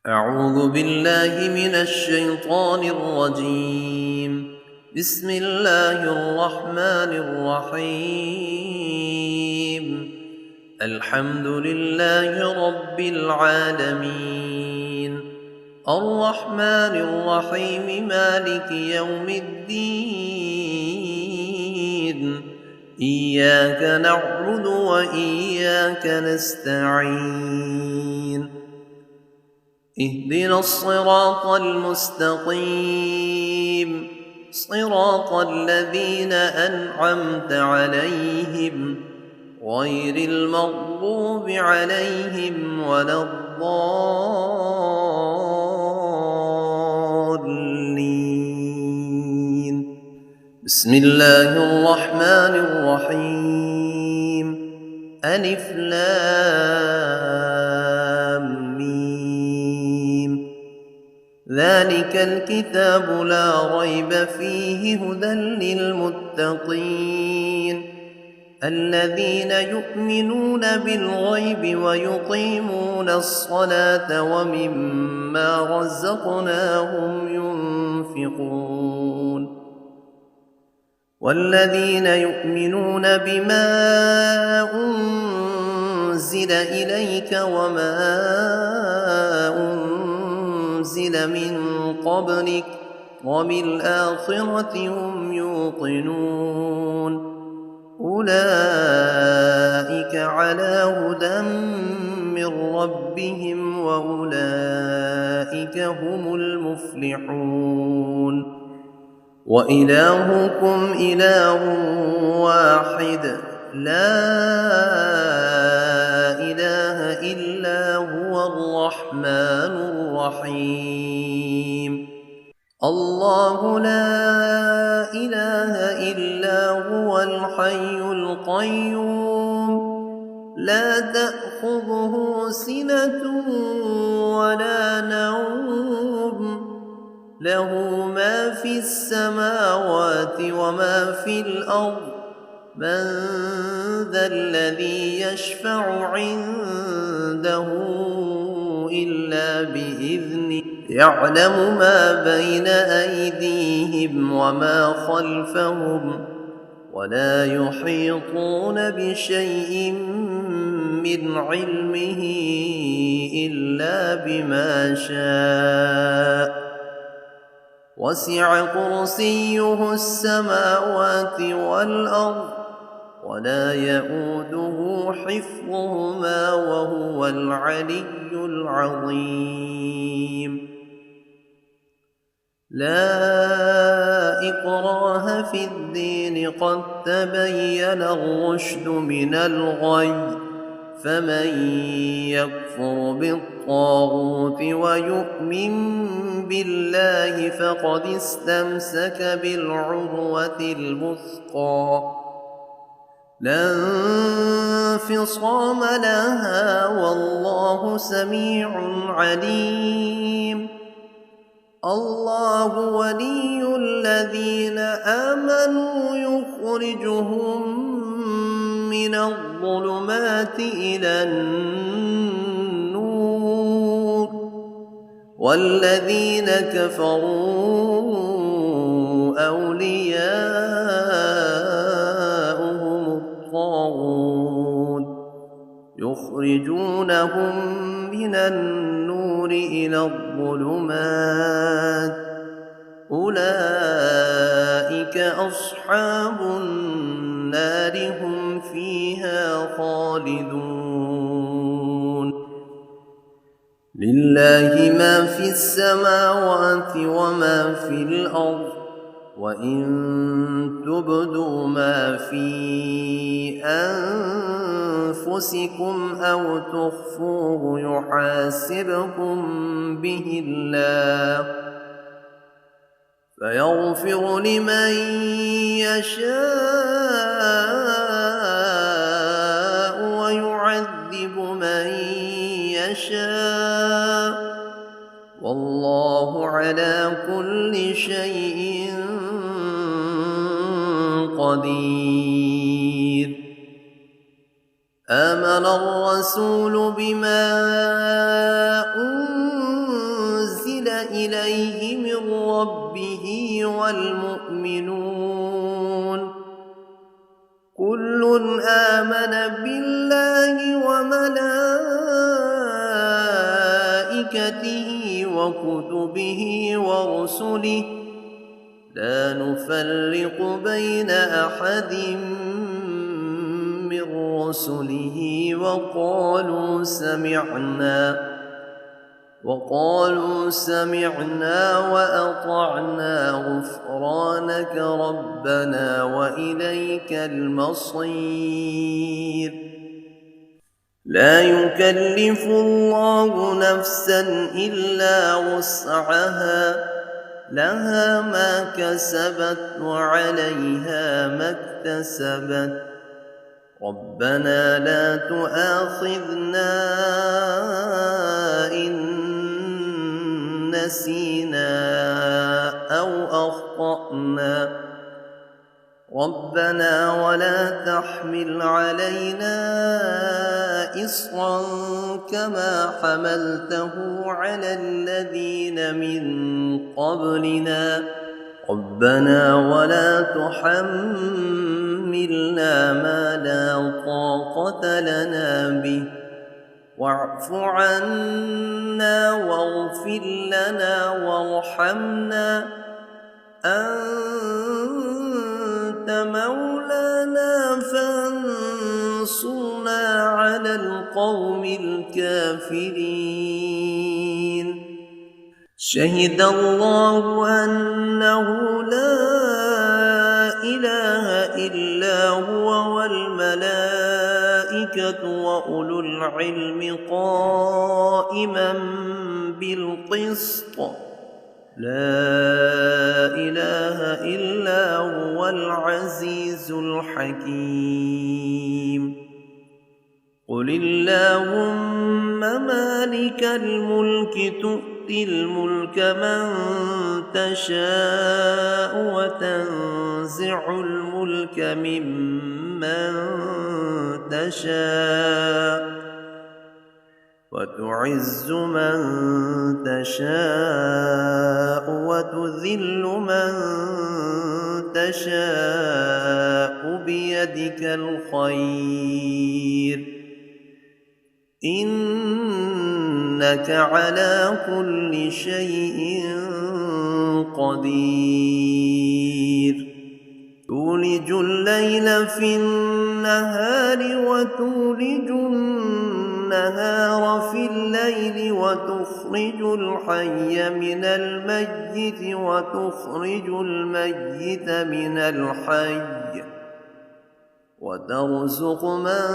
أعوذ بالله من الشيطان الرجيم. بسم الله الرحمن الرحيم. الحمد لله رب العالمين، الرحمن الرحيم، مالك يوم الدين. إياك نعبد وإياك نستعين. اهدنا الصراط المستقيم، صراط الذين أنعمت عليهم غير المغضوب عليهم ولا الضالين. بسم الله الرحمن الرحيم. ألف لام ميم. ذلك الكتاب لا ريب فيه، هدى للمتقين الذين يؤمنون بالغيب ويقيمون الصلاة ومما رزقناهم ينفقون والذين يؤمنون بما أنزل إليك وما أنزل من قبلك وبالآخرة هم يوقنون. أولئك على هدى من ربهم وأولئك هم المفلحون. وإلهكم إله واحد، لا إله إلا هو الرحمن الرحيم. الله لا إله إلا هو الحي القيوم، لا تأخذه سنة ولا نوم، له ما في السماوات وما في الأرض. من ذا الذي يشفع عنده إلا بإذنه، يعلم ما بين أيديهم وما خلفهم ولا يحيطون بشيء من علمه إلا بما شاء. وسع كرسيه السماوات والأرض ولا يئوده حفظهما وهو العلي العظيم. لا إكراه في الدين، قد تبين الرشد من الغي، فمن يكفر بالطاغوت ويؤمن بالله فقد استمسك بالعروة الوثقى، لا انفصام لها، والله سميع عليم. الله ولي الذين آمنوا يخرجهم من الظلمات إلى النور، والذين كفروا أولياؤهم الطاغوت يخرجونهم من النور إلى الظلمات، أولئك أصحاب النار، هم فيها خالدون. لله ما في السماوات وما في الأرض، وإن تبدوا ما في أنفسكم أو تخفوه يحاسبكم به الله، فيغفر لمن يشاء ويعذب من يشاء، والله على كل شيء قدير. آمن الرسول بما أنزل إليه من ربه والمؤمنون كل آمن بالله وملائكته وكتبه ورسله لا نفرق بين أحد من رسله وقالوا سمعنا وأطعنا غفرانك ربنا وإليك المصير لا يكلف الله نفسا إلا وسعها لها ما كسبت وعليها ما اكتسبت ربنا لا تؤاخذنا إن نسينا أو أخطأنا ربنا ولا تحمل علينا إصرا كما حملته على الذين من قبلنا ربنا ولا تحملنا ما لا طاقة لنا به واعف عنا واغفر لنا وارحمنا أنت مولانا فانصرنا على القوم الكافرين شهد الله أنه لا إله إلا هو والملائكة وأولو العلم قائما بالقسط لا إله إلا هو العزيز الحكيم قل اللهم مالك الملك تؤتي الملك من تشاء وتنزع الملك ممن تشاء وتعز من تشاء وتذل من تشاء بيدك الخير إنك على كل شيء قدير تولج الليل في النهار وتولج النهار في الليل وتخرج الحي من الميت وتخرج الميت من الحي وترزق من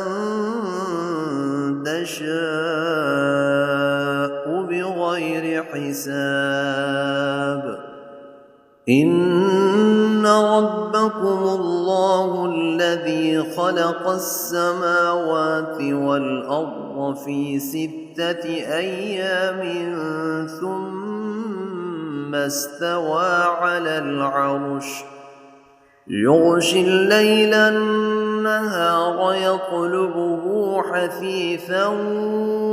تشاء بغير حساب إن ربكم الله الذي خلق السماوات والأرض في 6 أيام ثم استوى على العرش يغشي الليل النهار يطلبه حثيثا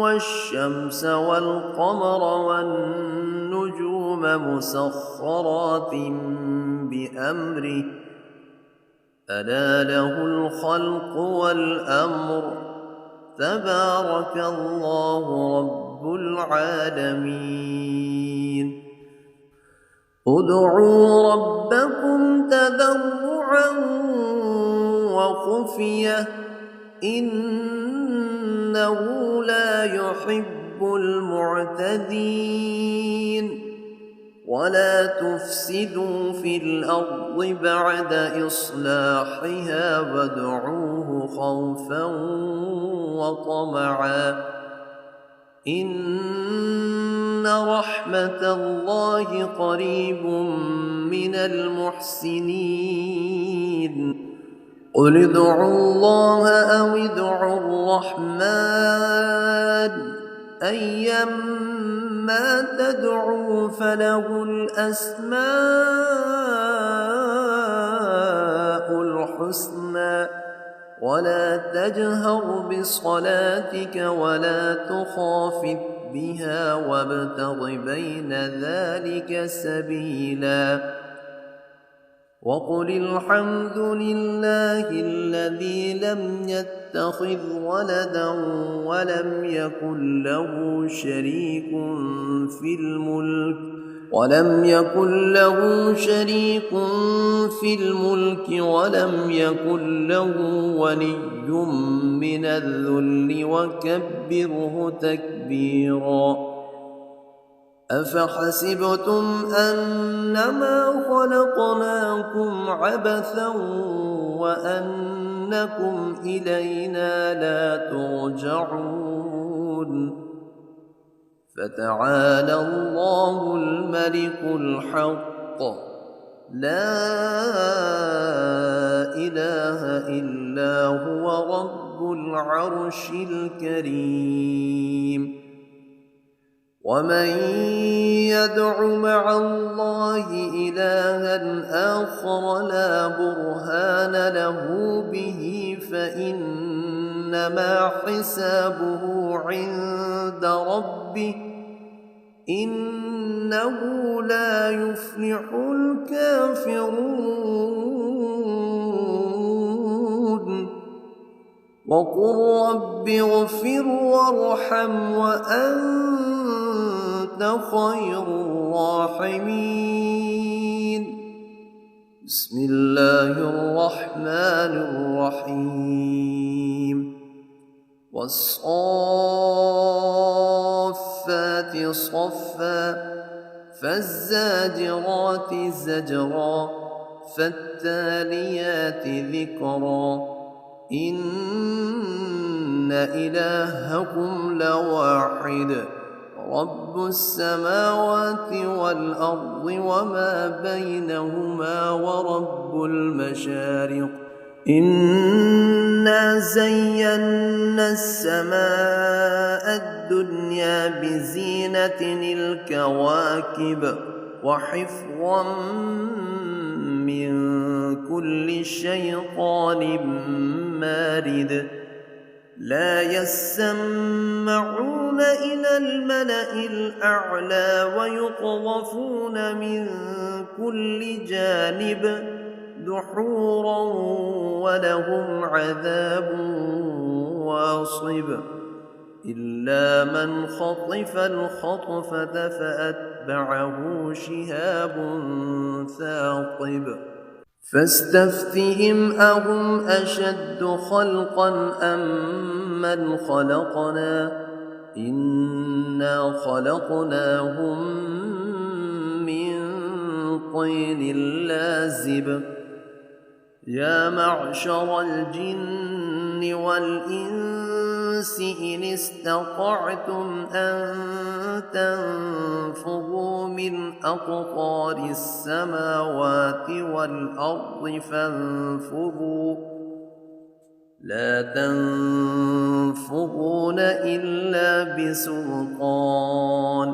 والشمس والقمر والنجوم مسخرات بأمره ألا له الخلق والأمر تبارك الله رب العالمين ادعوا ربكم تضرعا وخفية إنه لا يحب المعتدين ولا تفسدوا في الأرض بعد إصلاحها وادعوه خوفا وطمعا إن رحمة الله قريب من المحسنين قل ادعوا الله أو ادعوا الرحمن أيما تدعوا فله الأسماء الحسنى ولا تجهر بصلاتك ولا تخافت بها وابتغ بين ذلك سبيلا وقل الحمد لله الذي لم يتخذ ولدا ولم يكن له شريك في الملك ولم يكن له ولي من الذل وكبره تكبيرا أفحسبتم أنما خلقناكم عبثا وأنكم إلينا لا ترجعون فتعالى الله الملك الحق لا إله إلا هو رب العرش الكريم ومن يدع مع الله إلها آخر لا برهان له به فإنما حسابه عند ربه إنه لا يفلح الكافرون وقل رب اغفر وارحم وأنت خير الراحمين بسم الله الرحمن الرحيم والصافات صفا فالزاجرات زجرا فالتاليات ذكرا إن إلهكم لواحد رب السماوات والأرض وما بينهما ورب المشارق إنا زينا السماء الدنيا بزينة الكواكب وحفظا من كل شيطان مارد لا يسمعون إلى الملأ الأعلى ويقذفون من كل جانب دحورا ولهم عذاب واصب إلا من خطف الخطفة فأتبعه شهاب ثاقب فاستفتهم أهم أشد خلقا أم من خلقنا إنا خلقناهم من طين لازب يا معشر الجن والإنس إن استطعتم أن تنفذوا من أقطار السماوات والأرض فانفذوا لا تنفذون إلا بسلطان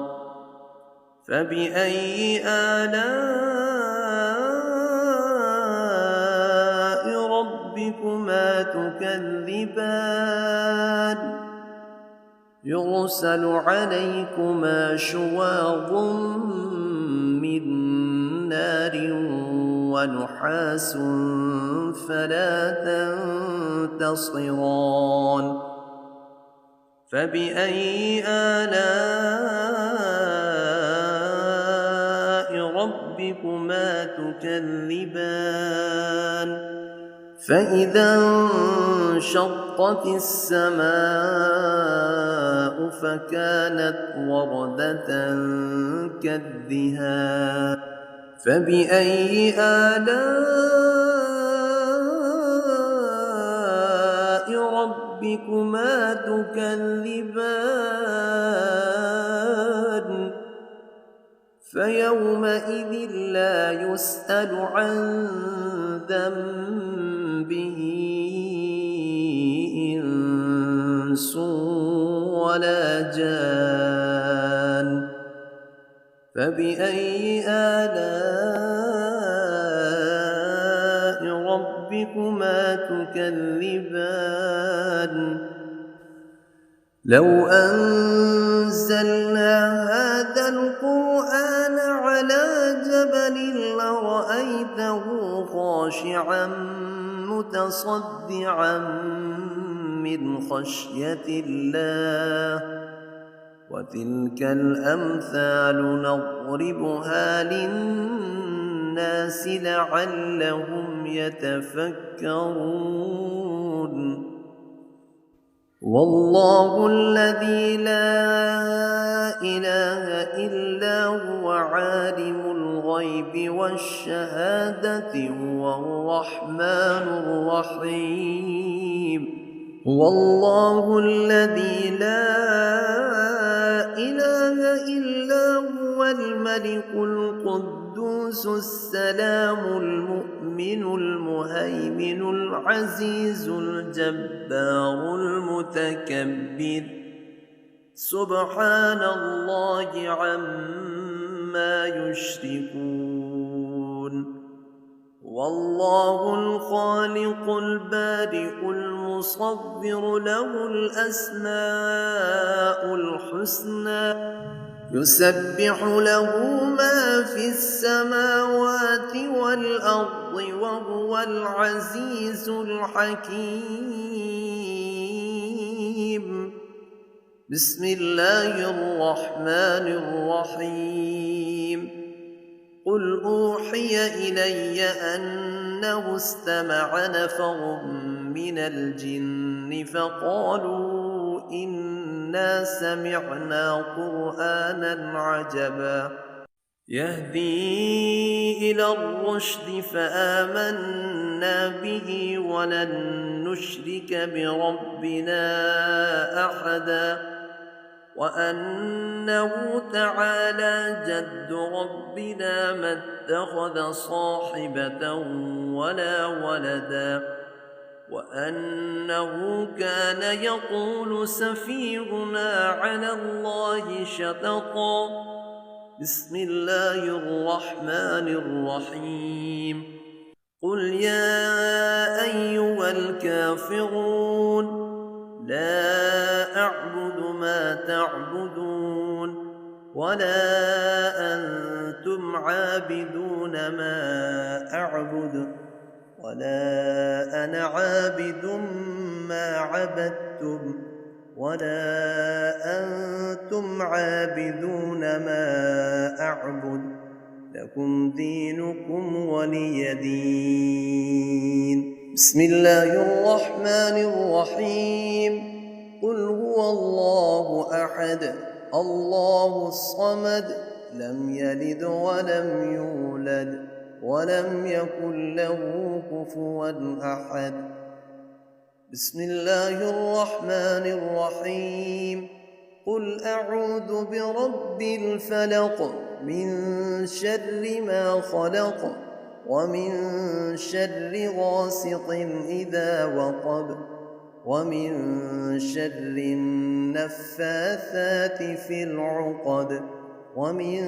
فبأي آلاء ربكما تكذبان يرسل عليكما شواظ من نار ونحاس فلا تنتصران فبأي آلاء ربكما تكذبان فإذا انشقت السماء فكانت وردة كالدهان فبأي آلاء ربكما تكذبان فيومئذ لا يسأل عن ذنبه إنس ولا جان فبأي آلاء ربكما تكذبان لو أنزلنا أنزلنا هذا القرآن على جبل لرأيته خاشعا متصدعا من خشية الله وتلك الأمثال نضربها للناس لعلهم يتفكرون والله الذي لا إله إلا هو عالم الغيب والشهادة هو الرحمن الرحيم هو الله الذي لا إله إلا هو الملك القدوس السلام المؤمن المهيمن العزيز الجبار المتكبر سبحان الله عما يشركون والله الخالق البارئ المصور له الأسماء الحسنى يسبح له ما في السماوات والأرض وهو العزيز الحكيم بسم الله الرحمن الرحيم قل أوحي إلي أنه استمع نفر من الجن فقالوا إنا سمعنا قرآنا عجبا يهدي إلى الرشد فآمنا به ولن نشرك بربنا أحدا وأنه تعالى جد ربنا ما اتخذ صاحبة ولا ولدا وأنه كان يقول سفيهنا على الله شططا بسم الله الرحمن الرحيم قل يا أيها الكافرون لا أعبد ما تعبدون ولا أنتم عابدون ما أعبد ولا أنا عابد ما عبدتم ولا أنتم عابدون ما أعبد لكم دينكم ولي دين بسم الله الرحمن الرحيم قل هو الله أحد الله الصمد لم يلد ولم يولد ولم يكن له كفوا أحد بسم الله الرحمن الرحيم قل أعوذ برب الفلق من شر ما خلق ومن شر غاسق إذا وقب ومن شر النفاثات في العقد ومن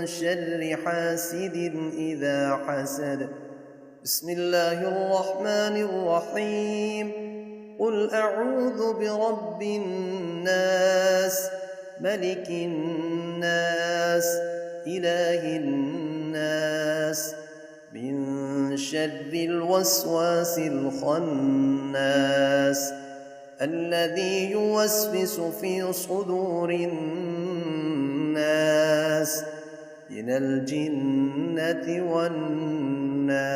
شر حاسد إذا حسد بسم الله الرحمن الرحيم قل أعوذ برب الناس ملك الناس إله الناس من شر الوسواس الخناس الذي يوسوس في صدور الناس من الجنة والناس